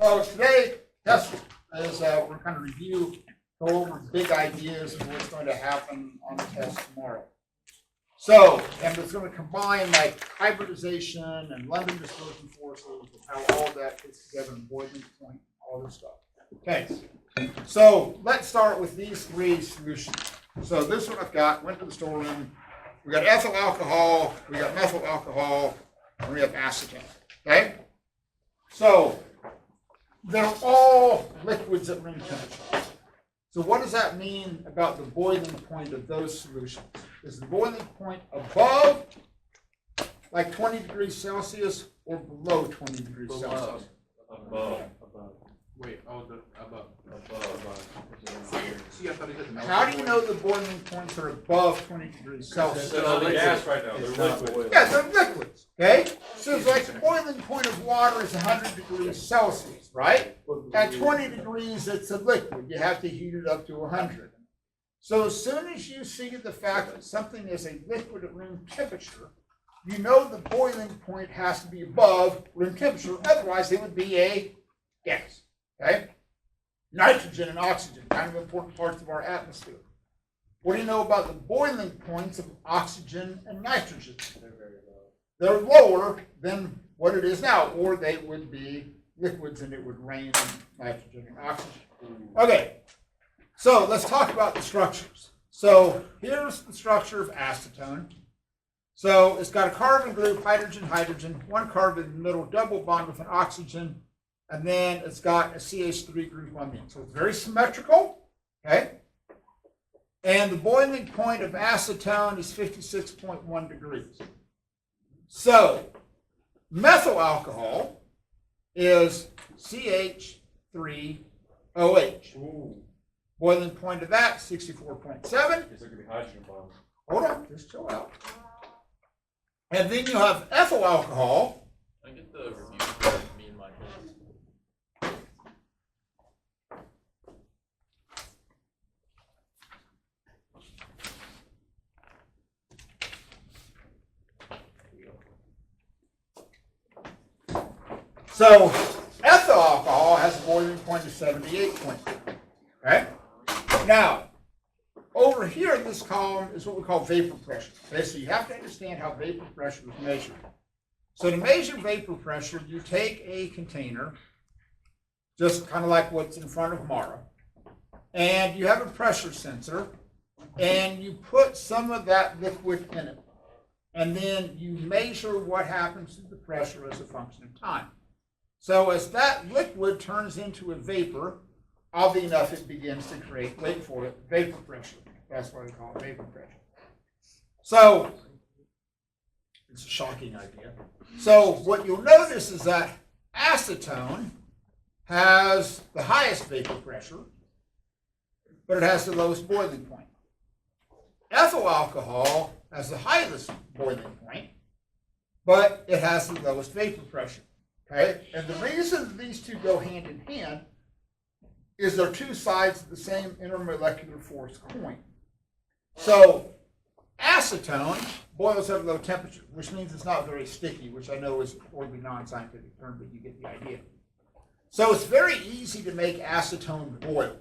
So today, test is we're going to review, go over big ideas of what's going to happen on the test tomorrow. So, and it's going to combine like hybridization and London dispersion forces, and how all that fits together in boiling point, all this stuff. Okay, so let's start with these three solutions. So this one I've got, went to the storeroom. We got ethyl alcohol, we got methyl alcohol, and we have acetone. Okay? So they're all liquids at room temperature. So what does that mean about the boiling point of those solutions? Is the boiling point above like 20 degrees Celsius or below 20 degrees Celsius? Above. Wait, above. How do you know the boiling points are above 20 degrees Celsius? They're not gas right now. They're liquid. Yeah, they're liquids. Okay? So it's like the boiling point of water is 100 degrees Celsius, right? At 20 degrees, it's a liquid. You have to heat it up to 100. So as soon as you see the fact that something is a liquid at room temperature, you know the boiling point has to be above room temperature. Otherwise, it would be a gas. Okay? Nitrogen and oxygen, kind of important parts of our atmosphere. What do you know about the boiling points of oxygen and nitrogen? They're very low. They're lower than what it is now, or they would be liquids and it would rain nitrogen and oxygen. Okay, so let's talk about the structures. So here's the structure of acetone. So it's got a carbon group, hydrogen, hydrogen, one carbon in the middle, double bond with an oxygen, and then it's got a CH3 group on the end. So it's very symmetrical, okay? And the boiling point of acetone is 56.1 degrees. So methyl alcohol is CH3OH. Ooh. Boiling point of that, 64.7. Guess there could be hydrogen bombs. Hold on, just chill out. And then you have ethyl alcohol. I get the review for me and my hands. So ethyl alcohol has a boiling point of 78.2. Okay? Now, over here in this column is what we call vapor pressure. Okay, so you have to understand how vapor pressure is measured. So to measure vapor pressure, you take a container, just kind of like what's in front of Mara, and you have a pressure sensor, and you put some of that liquid in it. And then you measure what happens to the pressure as a function of time. So as that liquid turns into a vapor, oddly enough, it begins to create, wait for it, vapor pressure. That's why we call it vapor pressure. So it's a shocking idea. So what you'll notice is that acetone has the highest vapor pressure, but it has the lowest boiling point. Ethyl alcohol has the highest boiling point, but it has the lowest vapor pressure. Okay? And the reason these two go hand in hand is they're two sides of the same intermolecular force coin. So acetone boils at a low temperature, which means it's not very sticky, which I know is a horribly non-scientific term, but you get the idea. So it's very easy to make acetone boil.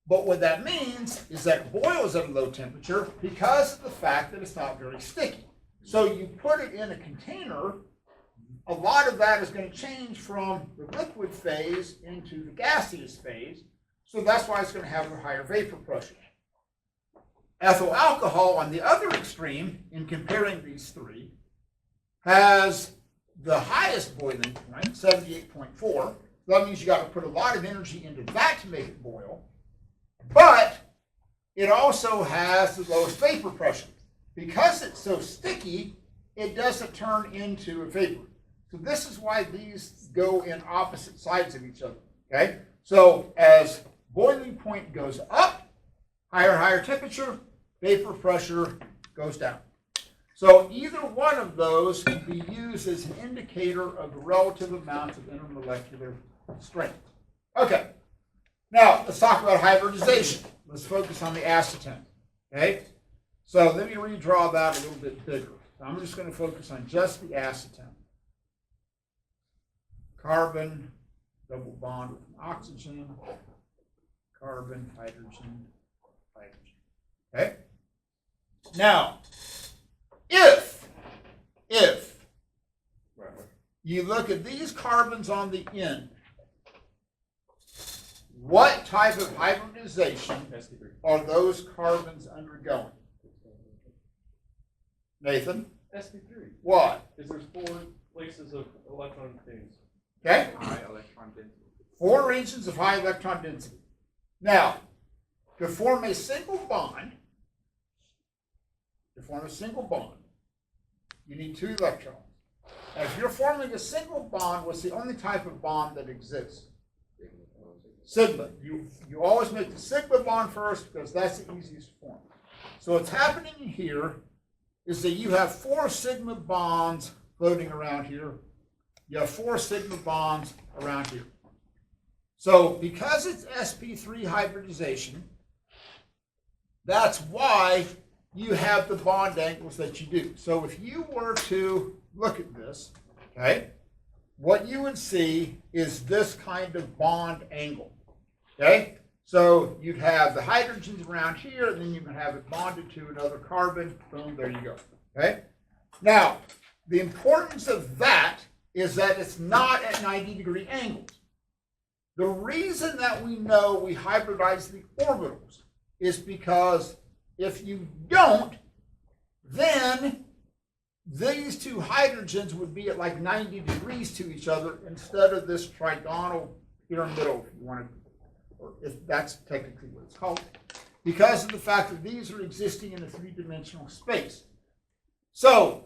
But what that means is that it boils at a low temperature because of the fact that it's not very sticky. So you put it in a container, a lot of that is going to change from the liquid phase into the gaseous phase. So that's why it's going to have a higher vapor pressure. Ethyl alcohol, on the other extreme, in comparing these three, has the highest boiling point, 78.4. That means you got to put a lot of energy into that to make it boil. But it also has the lowest vapor pressure. Because it's so sticky, it doesn't turn into a vapor. So this is why these go in opposite sides of each other. Okay? So as boiling point goes up, higher temperature, vapor pressure goes down. So either one of those can be used as an indicator of the relative amounts of intermolecular strength. Okay. Now, let's talk about hybridization. Let's focus on the acetone. Okay? So let me redraw that a little bit bigger. So I'm just going to focus on just the acetone. carbon, double bond with an oxygen, carbon, hydrogen, hydrogen. Okay? Now, if Right. you look at these carbons on the end, what type of hybridization SP3. are those carbons undergoing? Nathan, SP3. why? Because there's 4 places of electron things. Okay? High electron density. 4 regions of high electron density. Now, to form a single bond, you need 2 electrons. And if you're forming a single bond, what's the only type of bond that exists? Sigma. You always make the sigma bond first because that's the easiest form. So what's happening here is that you have 4 sigma bonds floating around here. You have 4 sigma bonds around here. So because it's sp3 hybridization, that's why you have the bond angles that you do. So if you were to look at this, okay, what you would see is this kind of bond angle. Okay? So you'd have the hydrogens around here, and then you can have it bonded to another carbon. Boom, there you go. Okay? Now, the importance of that is that it's not at 90-degree angles. The reason that we know we hybridize the orbitals is because if you don't, then these 2 hydrogens would be at like 90 degrees to each other instead of this trigonal here in the middle, if you want to, or if that's technically what it's called, because of the fact that these are existing in a 3-dimensional space. So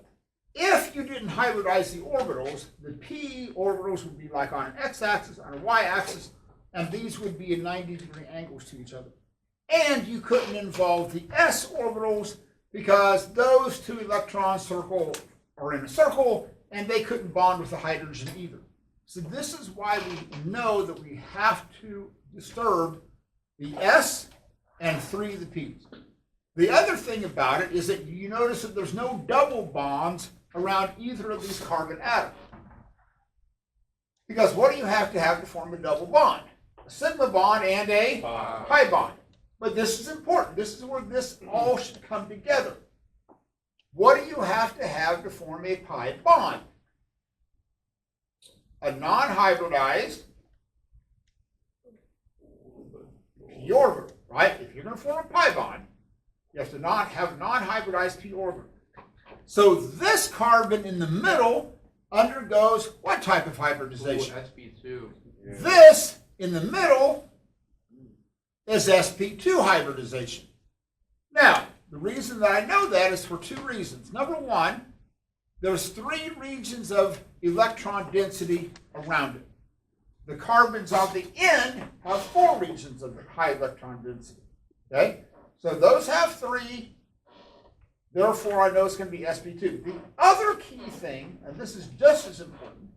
if you didn't hybridize the orbitals, the p orbitals would be like on an x-axis, on a y-axis, and these would be at 90-degree angles to each other. And you couldn't involve the s orbitals because those 2 electrons are in a circle, and they couldn't bond with the hydrogen either. So this is why we know that we have to disturb the s and 3 of the p's. The other thing about it is that you notice that there's no double bonds around either of these carbon atoms. Because what do you have to form a double bond? A sigma bond and a pi bond. But this is important. This is where this all should come together. What do you have to form a pi bond? A non-hybridized p orbital, right? If you're going to form a pi bond, you have to have non-hybridized p orbital. So this carbon in the middle undergoes what type of hybridization? sp2. Yeah. This in the middle is sp2 hybridization. Now, the reason that I know that is for 2 reasons. Number 1, there's 3 regions of electron density around it. The carbons on the end have 4 regions of high electron density. Okay? So those have 3. Therefore, I know it's going to be sp2. The other key thing, and this is just as important,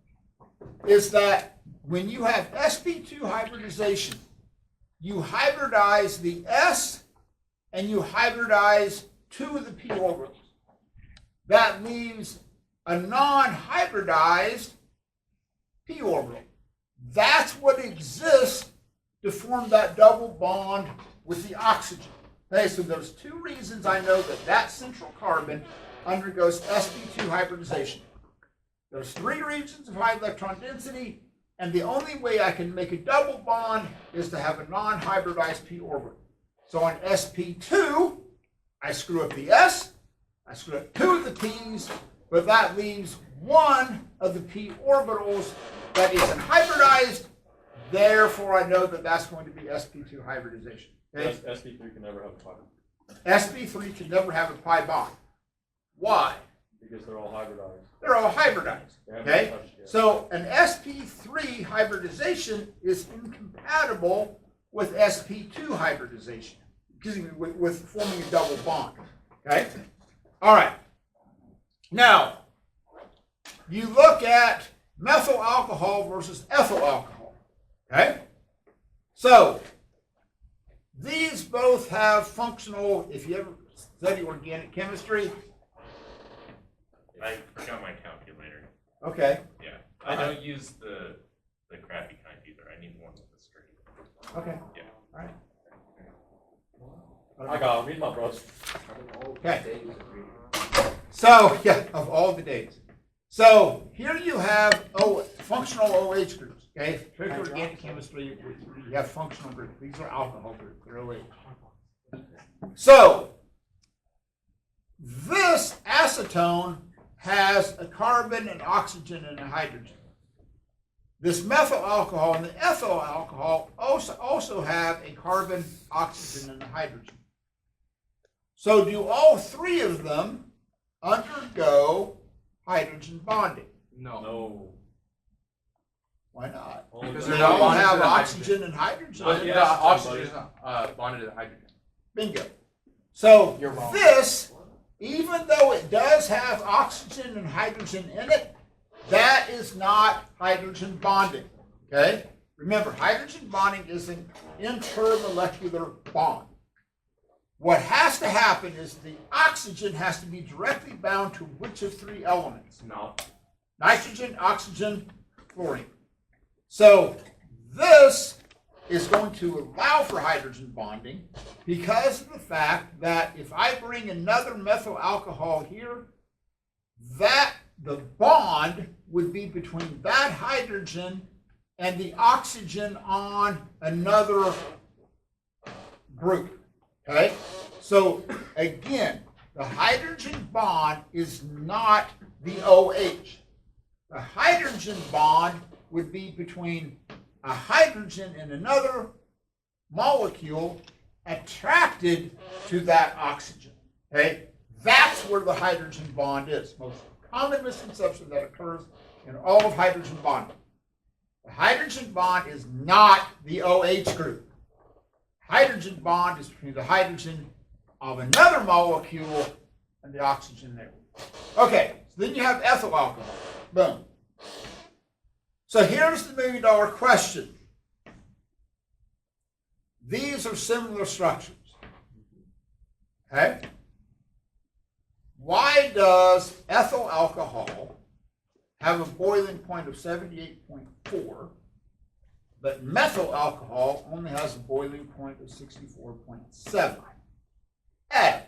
is that when you have sp2 hybridization, you hybridize the s and you hybridize 2 of the p orbitals. That leaves a non-hybridized p orbital. That's what exists to form that double bond with the oxygen. Okay, so there's 2 reasons I know that central carbon undergoes sp2 hybridization. There's 3 regions of high electron density, and the only way I can make a double bond is to have a non-hybridized p orbital. So on sp2, I screw up the s, I screw up 2 of the p's, but that leaves 1 of the p orbitals that isn't hybridized. Therefore, I know that that's going to be sp2 hybridization. Okay? SP3 can never have a pi. sp3 can never have a pi bond. Why? Because they're all hybridized. They're all hybridized. They haven't Okay? touched yet. So an sp3 hybridization is incompatible with sp2 hybridization, with forming a double bond. Okay? All right. Now, you look at methyl alcohol versus ethyl alcohol. Okay? So, these both have functional, if you ever study organic chemistry. I forgot my calculator. Okay. Yeah. I don't use the Okay. Yeah. All right. I got him. He's my brother. Okay. So, yeah, of all the days. So here you have functional OH groups. Okay, particularly organic chemistry, you have functional groups. These are alcohol groups. They're OH. So this acetone has a carbon, an oxygen, and a hydrogen. This methyl alcohol and the ethyl alcohol also have a carbon, oxygen, and a hydrogen. So do all three of them undergo hydrogen bonding? No. No. Why not? Because They they're not all bonded have to the oxygen and hydrogen. But The yeah, oxygen is bonded to the hydrogen. Bingo. So You're wrong. this, even though it does have oxygen and hydrogen in it, that is not hydrogen bonding. Okay? Remember, hydrogen bonding is an intermolecular bond. What has to happen is the oxygen has to be directly bound to which of three elements? No. Nitrogen, oxygen, fluorine. So this is going to allow for hydrogen bonding because of the fact that if I bring another methyl alcohol here, that the bond would be between that hydrogen and the oxygen on another group. Okay? So again, the hydrogen bond is not the OH. The hydrogen bond would be between a hydrogen and another molecule attracted to that oxygen. Okay? That's where the hydrogen bond is. Most common misconception that occurs in all of hydrogen bonding. The hydrogen bond is not the OH group. Hydrogen bond is between the hydrogen of another molecule and the oxygen there. Okay, so then you have ethyl alcohol. Boom. So here's the million-dollar question. These are similar structures. Okay? Why does ethyl alcohol have a boiling point of 78.4, but methyl alcohol only has a boiling point of 64.7? Ed,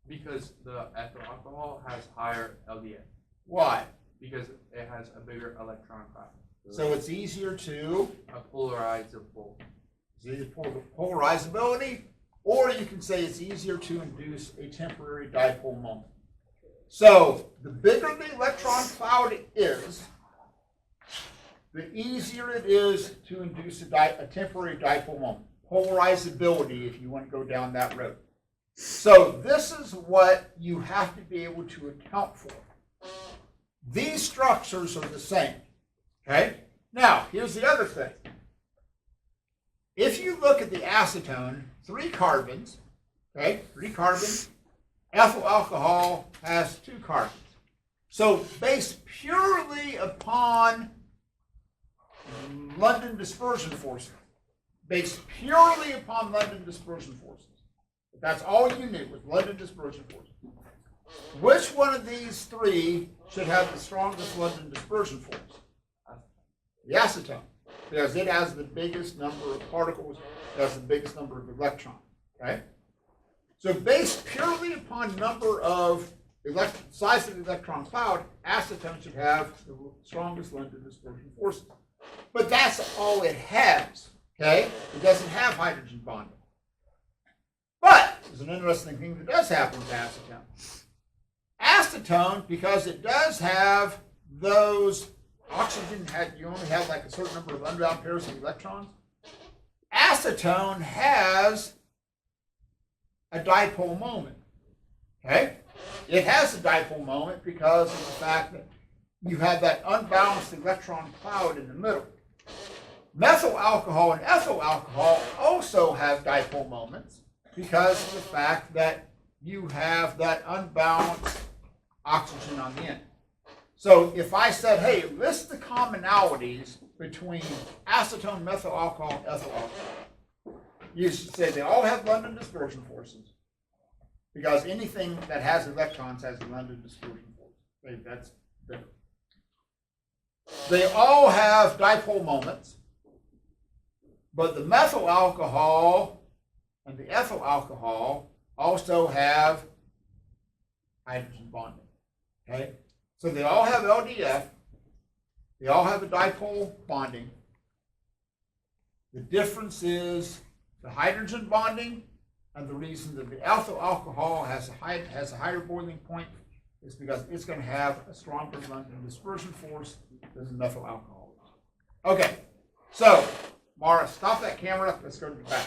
Because the ethyl alcohol has higher LDA. why? Because it has a bigger electron cloud. So it's easier to A polarizable. polarizability, or you can say it's easier to induce a temporary dipole moment. So the bigger the electron cloud is, the easier it is to induce a temporary dipole moment. Polarizability, if you want to go down that road. So this is what you have to be able to account for. These structures are the same. Okay? Now, here's the other thing. If you look at the acetone, 3 carbons, okay, 3 carbons, ethyl alcohol has 2 carbons. So based purely upon London dispersion forces, if that's all you knew was London dispersion forces, which one of these 3 should have the strongest London dispersion force? The acetone, because it has the biggest number of particles, it has the biggest number of electrons. Okay? So based purely upon number of size of the electron cloud, acetone should have the strongest London dispersion forces. But that's all it has. Okay? It doesn't have hydrogen bonding. But there's an interesting thing that does happen with acetone. Acetone, because it does have those oxygen, you only have like a certain number of unbound pairs of electrons. Acetone has a dipole moment. Okay? It has a dipole moment because of the fact that you have that unbalanced electron cloud in the middle. Methyl alcohol and ethyl alcohol also have dipole moments because of the fact that you have that unbalanced oxygen on the end. So if I said, hey, list the commonalities between acetone, methyl alcohol, and ethyl alcohol, you should say they all have London dispersion forces because anything that has electrons has a London dispersion force. That's different. They all have dipole moments. But the methyl alcohol and the ethyl alcohol also have hydrogen bonding. Okay? So they all have LDF. They all have a dipole bonding. The difference is the hydrogen bonding, and the reason that the ethyl alcohol has a higher boiling point is because it's going to have a stronger London dispersion force than the methyl alcohol. Okay, so Mara, stop that camera. Let's go to the back.